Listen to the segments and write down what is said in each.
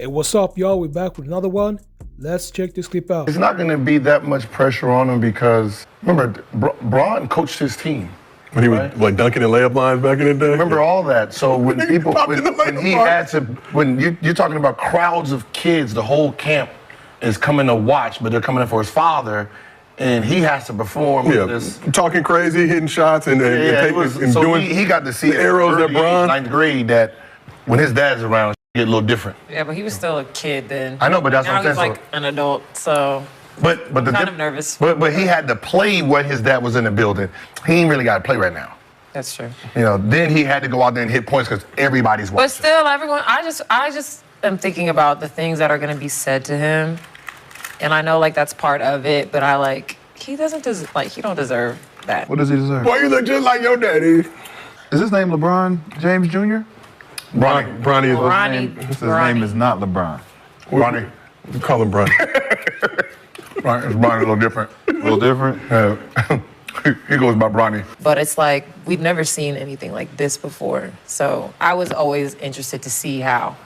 Hey, what's up, y'all? We're back with another one. Let's check this clip out. It's not going to be that much pressure on him because, remember, Bron coached his team. When he was like dunking in layup lines back in the day? Remember all that. So when people, when you're talking about crowds of kids, the whole camp is coming to watch, but they're coming in for his father, and he has to perform with this. Talking crazy, hitting shots, and so doing he got to see the arrows that Bron. Ninth grade, that when his dad's around, get a little different. Yeah, but he was still a kid then. I know, but that's what I'm saying. Now he's like an adult, so. But I'm kind of nervous. But he had to play when his dad was in the building. He ain't really got to play right now. That's true. You know, then he had to go out there and hit points because everybody's watching. But still, everyone, I just am thinking about the things that are going to be said to him, and I know like that's part of it. But he don't deserve that. What does he deserve? Boy, you look just like your daddy. Is his name LeBron James Jr.? Bronny is Bronny. His name is not LeBron. Bronny. We call him Bronny. Bronny a little different. A little different? He goes by Bronny. But it's like we've never seen anything like this before. So I was always interested to see how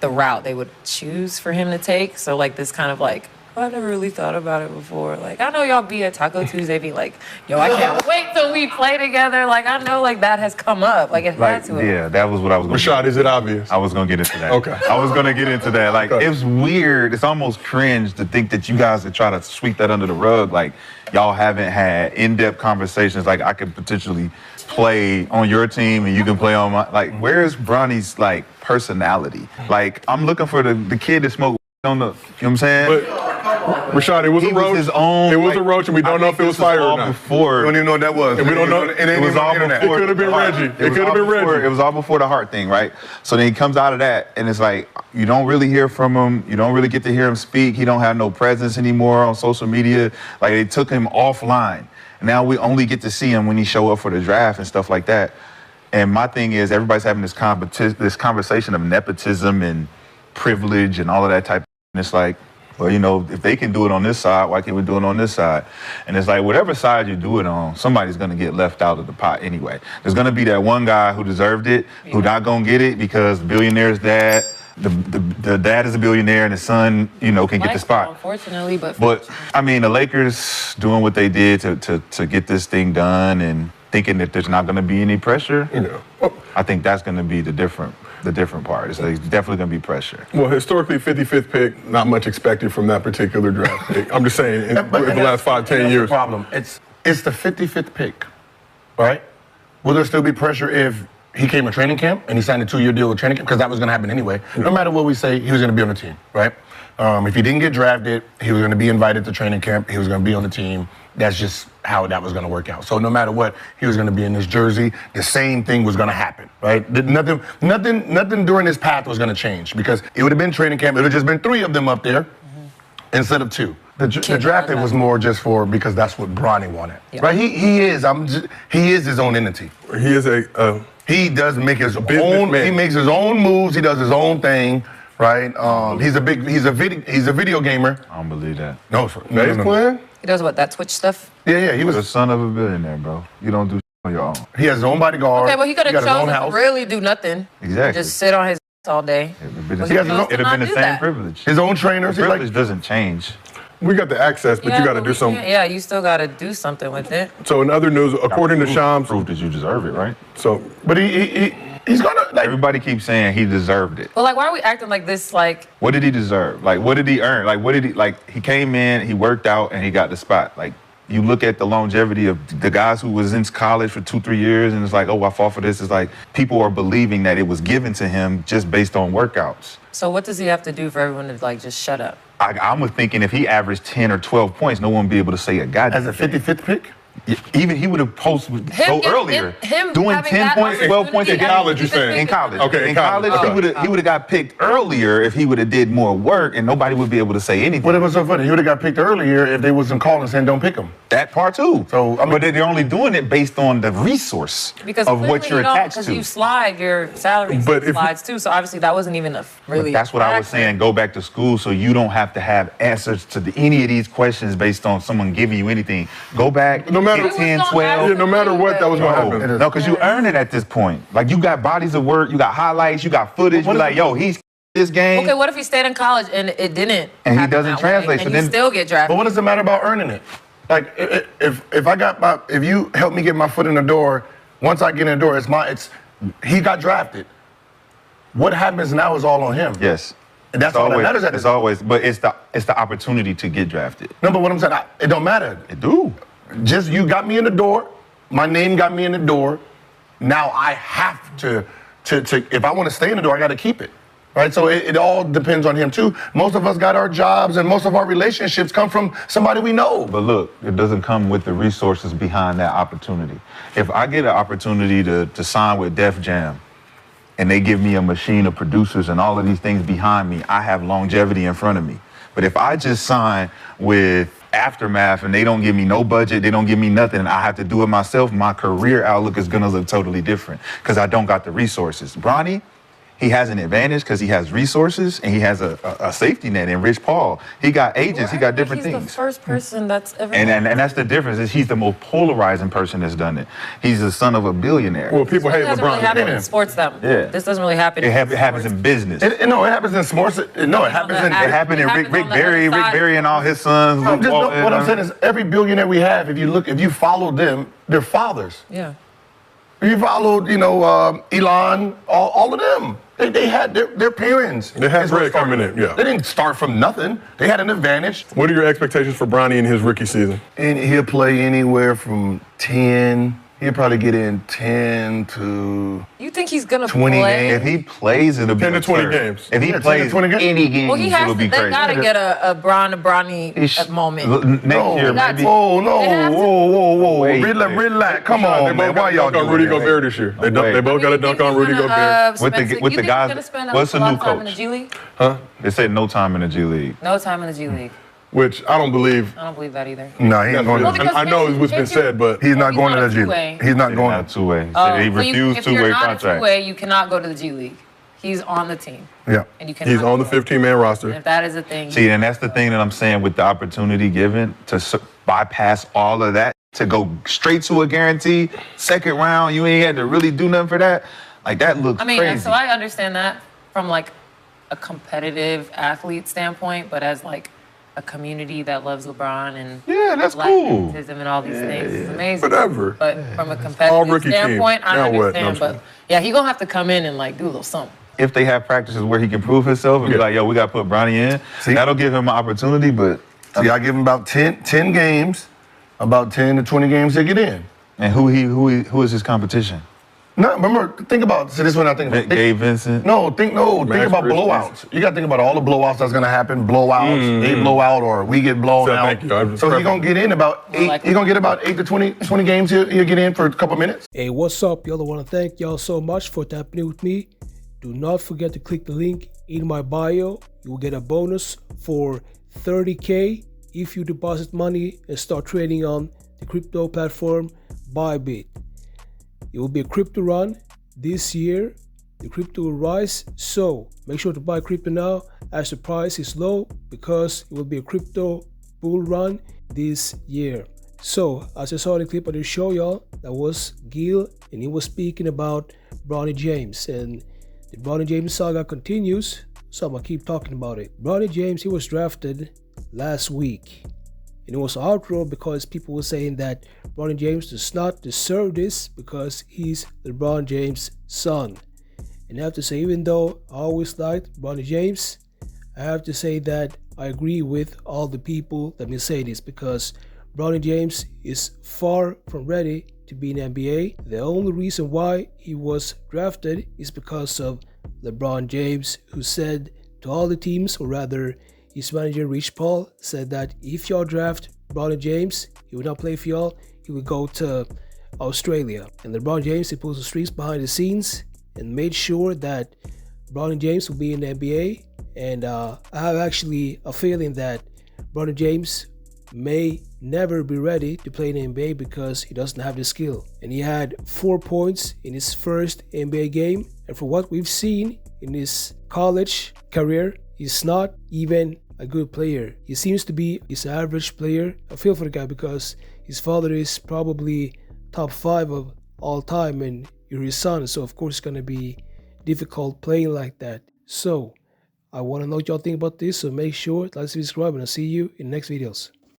the route they would choose for him to take. So like this kind of like, I never really thought about it before. Like, I know y'all be at Taco Tuesday be like, yo, I can't wait till we play together. Like, I know like that has come up. Like it had to. Yeah, that was what I was going to Rashad, is it obvious? I was going to get into that. Okay. I was going to get into that. Like, It's weird. It's almost cringe to think that you guys would try to sweep that under the rug. Like, y'all haven't had in-depth conversations. Like, I could potentially play on your team and you can play on my. Like, where's Bronny's, like, personality? Like, I'm looking for the kid that smoked on the, you know what I'm saying? But, Rashad, it was a roach. It was a roach, and we don't know if it was fire or not. Before. We don't even know what that was. And we don't know. It was all before. It could have been Reggie. It could have been Reggie. It was all before the heart thing, right? So then he comes out of that, and it's like you don't really hear from him. You don't really get to hear him speak. He don't have no presence anymore on social media. Like they took him offline. Now we only get to see him when he show up for the draft and stuff like that. And my thing is, everybody's having this conversation of nepotism and privilege and all of that type of. And it's like, well, you know, if they can do it on this side, why can't we do it on this side? And it's like, whatever side you do it on, somebody's going to get left out of the pot anyway. There's going to be that one guy who deserved it, who not going to get it because the billionaire's dad, the dad is a billionaire and the son, you know, can get the spot. Unfortunately, but I mean, the Lakers doing what they did to get this thing done and thinking that there's not going to be any pressure, You know. I think that's going to be the different part. It's like, definitely going to be pressure. Well, historically, 55th pick, not much expected from that particular draft pick. I'm just saying, in the last 5-10 years. The problem. It's the 55th pick, right? Will there still be pressure if he came to training camp and he signed a 2-year deal with training camp? Because that was going to happen anyway. No matter what we say, he was going to be on the team, right? If he didn't get drafted, he was going to be invited to training camp. He was going to be on the team. That's just how that was going to work out. So no matter what, he was going to be in this jersey. The same thing was going to happen, right? Nothing during his path was going to change because it would have been training camp. It would have just been 3 of them up there instead of 2. The draft was more just for because that's what Bronny wanted, right? He is his own entity. He is he does make his own. Man. He makes his own moves. He does his own thing. Right, he's a video gamer. I don't believe that. No, sir. Bass playing? he does what, that Twitch stuff? Yeah, he was the son of a billionaire, bro. You don't do on your own. He has his own bodyguard. Okay, well, he could have chosen to really do nothing. Exactly. Just sit on his all day. It'd have been the same privilege. His own trainers. The privilege doesn't change. We got the access, but you got to do something. Yeah, you still got to do something with it. So in other news, according to Shams, proof that you deserve it, right? So, but he's gonna. Like, everybody keeps saying he deserved it. Well, like, why are we acting like this? Like, what did he deserve? Like, what did he earn? Like, what did he like? He came in, he worked out, and he got the spot. Like, you look at the longevity of the guys who was in college for 2-3 years, and it's like, oh, I fought for this. It's like people are believing that it was given to him just based on workouts. So what does he have to do for everyone to like just shut up? I'm thinking if he averaged 10 or 12 points, no one would be able to say a goddamn. as a 55th pick. Even he would have posted earlier. Him doing 10 points, 12 points in college, you're saying? In college. Okay, in college, he would have got picked earlier if he would have did more work, and nobody would be able to say anything. What was so funny? He would have got picked earlier if they wasn't calling saying don't pick him. That part too. So, I mean, but they're only doing it based on the resource of what you're attached to. Because you slide, your salary slides too. So obviously that wasn't even a really. But that's what I was saying. Go back to school so you don't have to have answers to any of these questions based on someone giving you anything. Go back. No matter get 10, 12. Yeah, no matter what, that was going to happen. No, because you earn it at this point. Like, you got bodies of work, you got highlights, you got footage. You're like, yo, he's this game. Okay, what if he stayed in college and it didn't? And he happen doesn't that translate, way, so and you then- still get drafted. But what does it matter about earning it? Like if you help me get my foot in the door, once I get in the door, he got drafted. What happens now is all on him. Yes. And that's all that matters at It's this always, but it's the opportunity to get drafted. No, but what I'm saying, it don't matter. It do. Just you got me in the door. My name got me in the door. Now I have to if I want to stay in the door, I got to keep it. Right? So it all depends on him too. Most of us got our jobs and most of our relationships come from somebody we know. But look, it doesn't come with the resources behind that opportunity. If I get an opportunity to sign with Def Jam and they give me a machine of producers and all of these things behind me, I have longevity in front of me. But if I just sign with Aftermath and they don't give me no budget, they don't give me nothing, and I have to do it myself, my career outlook is gonna look totally different because I don't got the resources. Bronny, he has an advantage because he has resources and he has a safety net in Rich Paul. He got agents, he got different he's things. the first person that's ever. And that's the difference, is he's the most polarizing person that's done it. He's the son of a billionaire. Well, people hate It doesn't really LeBron. happen in sports, though. Yeah. This doesn't really happen. It happens in business. No, it happens in sports. No, it happens in. It happened in Rick Barry and all his sons. No, just what I'm saying is every billionaire we have, if you follow them, they're fathers. Yeah. If you followed, Elon, all of them, they had their parents. They had That's what bread started coming it. in, yeah. They didn't start from nothing. They had an advantage. What are your expectations for Bronny in his rookie season? And he'll play anywhere from 10. He'll probably get in 10 to You think he's gonna 20 play? If he plays, it'll be 10 to 20 absurd. games. If he 10 to plays 20 games? any games, Well, he has it'll to. be They crazy. gotta get a Bronny moment. Next year, got maybe. to. Oh, no, They have to- whoa. Wait. Relax. Come They on, both man. got Why a y'all dunk on doing Rudy that? Gobert this year. They Wait. both got a dunk on Rudy Gobert. With the guys- Gonna spend what's the a lot new of time in the coach? G League? Huh? They said no time in the G League. No time in the G League. Which I don't believe. I don't believe that either. No, he ain't going Well, to. because I know can't what's you- been said, but He's not he's going not to a the G. two-way. He's not going Not to. two-way. Oh, He so refused if you're two-way not a contract. two-way, you cannot go to the G League. He's on the team, Yeah. and you cannot. he's on the 15-man roster. If that is a thing. See, and that's the thing that I'm saying with the opportunity given to bypass all of that, to go straight to a guarantee, second round, you ain't had to really do nothing for that. Like, that looks I mean, crazy. so I understand that from like a competitive athlete standpoint, but as like a community that loves LeBron and Yeah, that's Black cool. magnetism and all these things is amazing. Whatever. But from a All competitive rookie team. standpoint, I Now what? understand. No, I'm But yeah, he gonna have to come in and like do a little something. If they have practices where he can prove himself and be like, yo, we got to put Bronny in, See? that'll give him an opportunity, but... See, I give him about 10 games, about 10 to 20 games to get in. And who is his competition? No, remember, think about, so this is what I think about. Gabe Vincent? Think Max about Christian. blowouts. You got to think about all the blowouts that's going to happen. Blowouts, they blow out, or we get blown So, out. thank you. I was So he's prepping. going to get in about eight. like- He's going to get about 8 to 20 games. He'll get in for a couple minutes. Hey, what's up, y'all? I want to thank y'all so much for tapping in with me. Do not forget to click the link in my bio. You will get a bonus for $30K if you deposit money and start trading on the crypto platform Bybit. It will be a crypto run this year. The crypto will rise, so make sure to buy crypto now as the price is low, because it will be a crypto bull run this year. So, as I saw in the clip I just show y'all, that was Gil, and he was speaking about Bronny James, and the Bronny James saga continues, so I'm gonna keep talking about it. Bronny James, he was drafted last week, and it was an outroar because people were saying that Bronny James does not deserve this because he's LeBron James' son. And I have to say, even though I always liked Bronny James, I have to say that I agree with all the people that been saying this, because Bronny James is far from ready to be in NBA. The only reason why he was drafted is because of LeBron James, who said to all the teams, or rather his manager Rich Paul said that if y'all draft Bronny James, he would not play for y'all, he would go to Australia. And LeBron James, he pulls the streets behind the scenes and made sure that Bronny James will be in the NBA. And I have actually a feeling that Bronny James may never be ready to play in the NBA because he doesn't have the skill. And he had 4 points in his first NBA game. And for what we've seen in his college career, he's not even a good player. He seems to be his average player. I feel for the guy because his father is probably top 5 of all time and you're his son. So of course it's going to be difficult playing like that. So I want to know what y'all think about this, so make sure to like, subscribe, and I'll see you in the next videos.